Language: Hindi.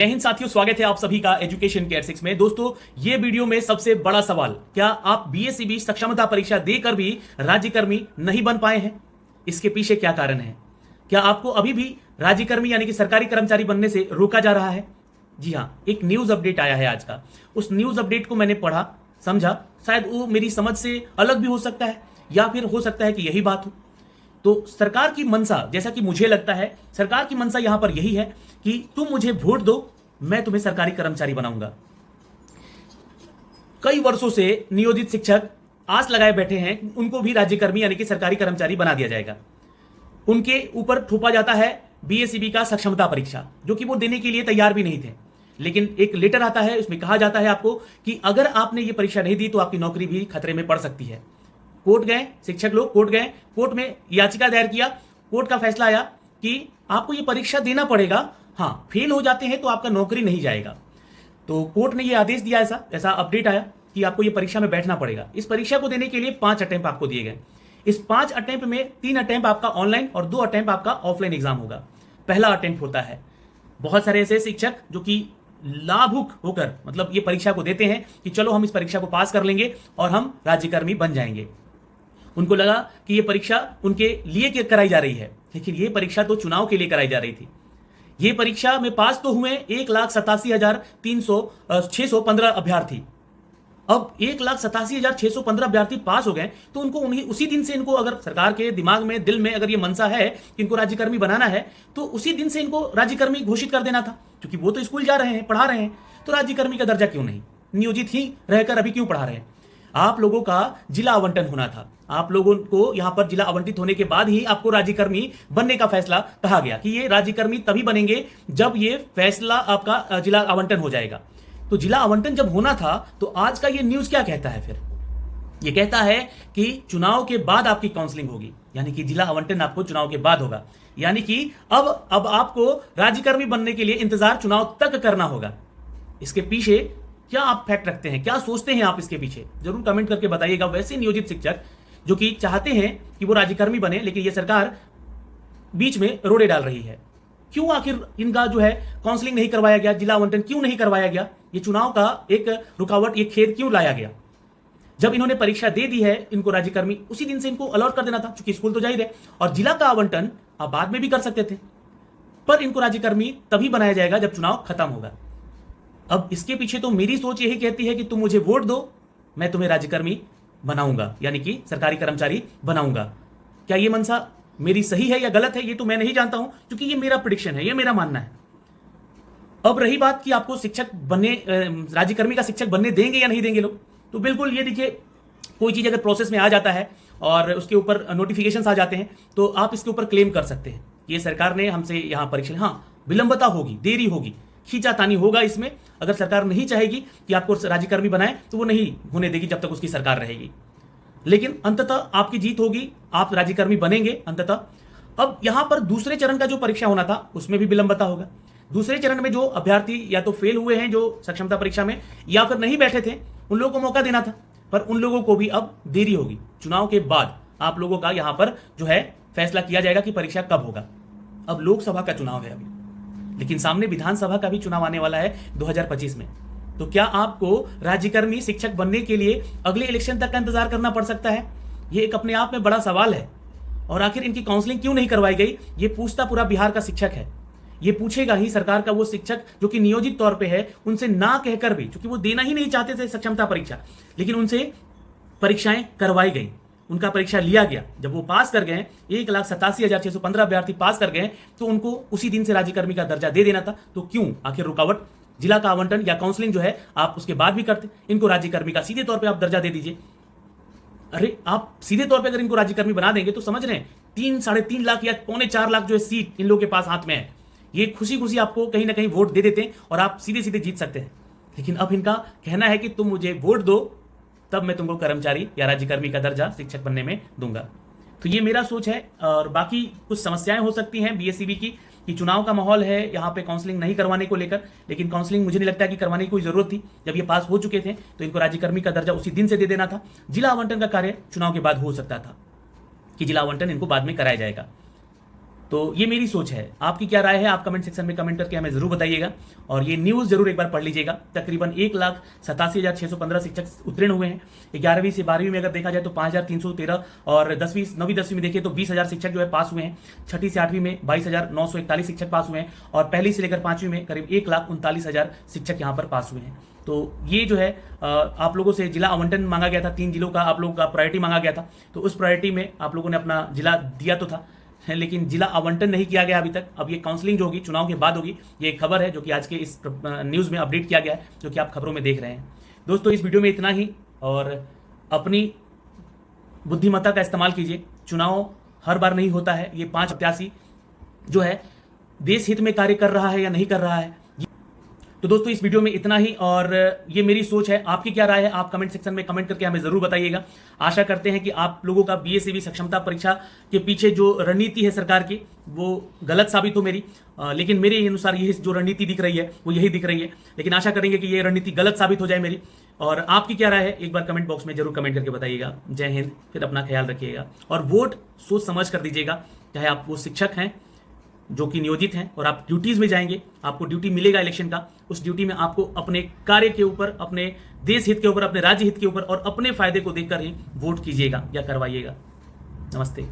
जय हिंद साथियों, स्वागत है आप सभी का एजुकेशन केयर 6 में। दोस्तों, ये वीडियो में सबसे बड़ा सवाल, क्या आप बीएसईबी सक्षमता परीक्षा देकर भी राज्यकर्मी नहीं बन पाए हैं? इसके पीछे क्या कारण है? क्या आपको अभी भी राज्यकर्मी यानी कि सरकारी कर्मचारी बनने से रोका जा रहा है? जी हां, एक न्यूज अपडेट आया है आज का। उस न्यूज अपडेट को मैंने पढ़ा, समझा, शायद वो मेरी समझ से अलग भी हो सकता है या फिर हो सकता है कि यही बात हो। तो सरकार की मंशा, जैसा कि मुझे लगता है, सरकार की मंशा यहां पर यही है कि तुम मुझे वोट दो, मैं तुम्हें सरकारी कर्मचारी बनाऊंगा। कई वर्षों से नियोजित शिक्षक आस लगाए बैठे हैं, उनको भी राज्यकर्मी यानी कि सरकारी कर्मचारी बना दिया जाएगा। उनके ऊपर थोपा जाता है बीएसईबी का सक्षमता परीक्षा, जो कि वो देने के लिए तैयार भी नहीं थे। लेकिन एक लेटर आता है, उसमें कहा जाता है आपको कि अगर आपने ये परीक्षा नहीं दी तो आपकी नौकरी भी खतरे में पड़ सकती है। कोर्ट गए, शिक्षक लोग कोर्ट गए, कोर्ट में याचिका दायर किया, कोर्ट का फैसला आया कि आपको ये परीक्षा देना पड़ेगा। हाँ, फेल हो जाते हैं तो आपका नौकरी नहीं जाएगा। तो कोर्ट ने ये आदेश दिया, ऐसा अपडेट आया कि आपको ये परीक्षा में बैठना पड़ेगा। इस परीक्षा को देने के लिए 5 अटेम्प्ट आपको दिए गए। इस 5 अटेम्प्ट में 3 अटेम्प्ट आपका ऑनलाइन और 2 अटेम्प्ट आपका ऑफलाइन एग्जाम होगा। पहला अटेम्प्ट होता है, बहुत सारे ऐसे शिक्षक जो कि लाभुक होकर मतलब ये परीक्षा को देते हैं कि चलो हम इस परीक्षा को पास कर लेंगे और हम राज्यकर्मी बन जाएंगे। उनको लगा कि ये परीक्षा उनके लिए कराई जा रही है, लेकिन ये परीक्षा तो चुनाव के लिए कराई जा रही थी। ये परीक्षा में पास तो हुए 1,87,615 अभ्यर्थी। अब 1,87,615 अभ्यर्थी पास हो गए तो उनको उसी दिन से, इनको अगर सरकार के दिमाग में, दिल में अगर ये मनसा है कि इनको राज्यकर्मी बनाना है, तो उसी दिन से इनको राज्यकर्मी घोषित कर देना था। क्योंकि वो तो स्कूल जा रहे हैं, पढ़ा रहे हैं, तो राज्यकर्मी का दर्जा क्यों नहीं? नियोजित ही रहकर अभी क्यों पढ़ा रहे हैं? आप लोगों का जिला आवंटन होना था। आप लोगों को यहां पर जिला आवंटित होने के बाद ही आपको राज्यकर्मी बनने का फैसला कहा गया कि ये राज्यकर्मी तभी बनेंगे जब ये फैसला आपका जिला आवंटन हो जाएगा। तो जिला आवंटन जब होना था तो आज का ये न्यूज क्या कहता है? फिर ये कहता है कि चुनाव के बाद आपकी काउंसलिंग होगी, यानी कि जिला आवंटन आपको चुनाव के बाद होगा। यानी कि अब आपको राज्यकर्मी बनने के लिए इंतजार चुनाव तक करना होगा। इसके पीछे क्या आप फैक्ट रखते हैं, क्या सोचते हैं आप इसके पीछे? जरूर कमेंट करके बताइएगा। वैसे नियोजित शिक्षक जो कि चाहते हैं कि वो राज्यकर्मी बने, लेकिन ये सरकार बीच में रोड़े डाल रही है। क्यों आखिर इनका जो है काउंसलिंग नहीं करवाया गया, जिला आवंटन क्यों नहीं करवाया गया? ये चुनाव का एक रुकावट, ये खेद क्यों लाया गया? जब इन्होंने परीक्षा दे दी है, इनको राज्यकर्मी उसी दिन से इनको अलॉट कर देना था, क्योंकि स्कूल तो जाहिर है। और जिला का आवंटन आप बाद में भी कर सकते थे, पर इनको राज्यकर्मी तभी बनाया जाएगा जब चुनाव खत्म होगा। अब इसके पीछे तो मेरी सोच यही कहती है कि तुम मुझे वोट दो, मैं तुम्हें राज्यकर्मी बनाऊंगा, यानी कि सरकारी कर्मचारी बनाऊंगा। क्या ये मनसा मेरी सही है या गलत है, ये तो मैं नहीं जानता हूं, क्योंकि ये मेरा प्रेडिक्शन है, ये मेरा मानना है। अब रही बात कि आपको शिक्षक बनने, राज्यकर्मी का शिक्षक बनने देंगे या नहीं देंगे लोग, तो बिल्कुल ये देखिए, कोई चीज अगर प्रोसेस में आ जाता है और उसके ऊपर नोटिफिकेशन आ जाते हैं तो आप इसके ऊपर क्लेम कर सकते हैं। ये सरकार ने हमसे यहां परीक्षा, हाँ विलंबता होगी, देरी होगी, खींचातानी होगा इसमें। अगर सरकार नहीं चाहेगी कि आपको राज्यकर्मी बनाए तो वो नहीं होने देगी जब तक उसकी सरकार रहेगी। लेकिन अंततः आपकी जीत होगी, आप राज्यकर्मी बनेंगे अंततः। अब यहां पर दूसरे चरण का जो परीक्षा होना था उसमें भी विलंबता होगा। दूसरे चरण में जो अभ्यर्थी या तो फेल हुए हैं जो सक्षमता परीक्षा में, या फिर नहीं बैठे थे, उन लोगों को मौका देना था, पर उन लोगों को भी अब देरी होगी। चुनाव के बाद आप लोगों का यहां पर जो है फैसला किया जाएगा कि परीक्षा कब होगा। अब लोकसभा का चुनाव है अभी, लेकिन सामने विधानसभा का भी चुनाव आने वाला है 2025 में। तो क्या आपको राज्यकर्मी शिक्षक बनने के लिए अगले इलेक्शन तक का इंतजार करना पड़ सकता है? ये एक अपने आप में बड़ा सवाल है। और आखिर इनकी काउंसलिंग क्यों नहीं करवाई गई, ये पूछता पूरा बिहार का शिक्षक है। ये पूछेगा ही सरकार का वो शिक्षक जो कि नियोजित तौर पे है, उनसे ना कहकर भी, क्योंकि वो देना ही नहीं चाहते थे सक्षमता परीक्षा, लेकिन उनसे परीक्षाएं करवाई गई, उनका परीक्षा लिया गया। जब वो पास कर गए, 1,87,615 अभ्यर्थी पास कर गए, तो उनको उसी दिन से राज्यकर्मी का दर्जा दे देना था। तो क्यों आखिर रुकावट? जिला का आवंटन या काउंसलिंग जो है आप उसके बाद भी करते, इनको राज्यकर्मी का सीधे तौर पे आप दर्जा दे दीजिए। अरे आप सीधे तौर पे अगर इनको राज्यकर्मी बना देंगे तो समझ रहे हैं 3-3.5 लाख या 3.25 लाख जो है सीट इन लोगों के पास हाथ में है, ये खुशी खुशी आपको कहीं ना कहीं वोट दे देते हैं और आप सीधे सीधे जीत सकते हैं। लेकिन अब इनका कहना है कि तुम मुझे वोट दो, तब मैं तुमको कर्मचारी या राज्यकर्मी का दर्जा शिक्षक बनने में दूंगा। तो ये मेरा सोच है। और बाकी कुछ समस्याएं हो सकती हैं बीएसईबी की, कि चुनाव का माहौल है यहाँ पे काउंसलिंग नहीं करवाने को लेकर, लेकिन काउंसलिंग मुझे नहीं लगता कि करवाने की कोई जरूरत थी। जब ये पास हो चुके थे तो इनको राज्यकर्मी का दर्जा उसी दिन से दे देना था। जिला आवंटन का कार्य चुनाव के बाद हो सकता था, कि जिला आवंटन इनको बाद में कराया जाएगा। तो ये मेरी सोच है, आपकी क्या राय है आप कमेंट सेक्शन में कमेंट करके हमें जरूर बताइएगा। और ये न्यूज़ जरूर एक बार पढ़ लीजिएगा। तकरीबन 1,87,615 शिक्षक उत्तीर्ण हुए हैं। 11वीं से 12वीं में अगर देखा जाए तो 5,313 और 9वीं 10वीं में देखिए तो 20,000 शिक्षक जो है पास हुए हैं। 6ठी से 8वीं में 22,941 शिक्षक पास हुए हैं और पहली से लेकर 5वीं में करीब 1,39,000 शिक्षक यहाँ पर पास हुए हैं। तो ये जो है आप लोगों से जिला आवंटन मांगा गया था, 3 जिलों का आप लोगों का प्रायोरिटी मांगा गया था। तो उस प्रायोरिटी में आप लोगों ने अपना जिला दिया तो था, लेकिन जिला आवंटन नहीं किया गया अभी तक। अब ये काउंसलिंग जो होगी चुनाव के बाद होगी। ये एक खबर है जो कि आज के इस न्यूज़ में अपडेट किया गया है, जो कि आप खबरों में देख रहे हैं। दोस्तों इस वीडियो में इतना ही, और अपनी बुद्धिमत्ता का इस्तेमाल कीजिए। चुनाव हर बार नहीं होता है। ये 5 प्रत्याशी जो है देश हित में कार्य कर रहा है या नहीं कर रहा है। तो दोस्तों इस वीडियो में इतना ही, और ये मेरी सोच है। आपकी क्या राय है आप कमेंट सेक्शन में कमेंट करके हमें जरूर बताइएगा। आशा करते हैं कि आप लोगों का बीएसईबी सक्षमता परीक्षा के पीछे जो रणनीति है सरकार की वो गलत साबित हो मेरी, लेकिन मेरे अनुसार ये जो रणनीति दिख रही है वो यही दिख रही है। लेकिन आशा करेंगे कि ये रणनीति गलत साबित हो जाए मेरी। और आपकी क्या राय है एक बार कमेंट बॉक्स में जरूर कमेंट करके बताइएगा। जय हिंद, फिर अपना ख्याल रखिएगा और वोट सोच समझ कर दीजिएगा। चाहे आप वो शिक्षक हैं जो कि नियोजित हैं और आप ड्यूटीज़ में जाएंगे, आपको ड्यूटी मिलेगा इलेक्शन का, उस ड्यूटी में आपको अपने कार्य के ऊपर, अपने देश हित के ऊपर, अपने राज्य हित के ऊपर और अपने फायदे को देखकर ही वोट कीजिएगा या करवाइएगा। नमस्ते।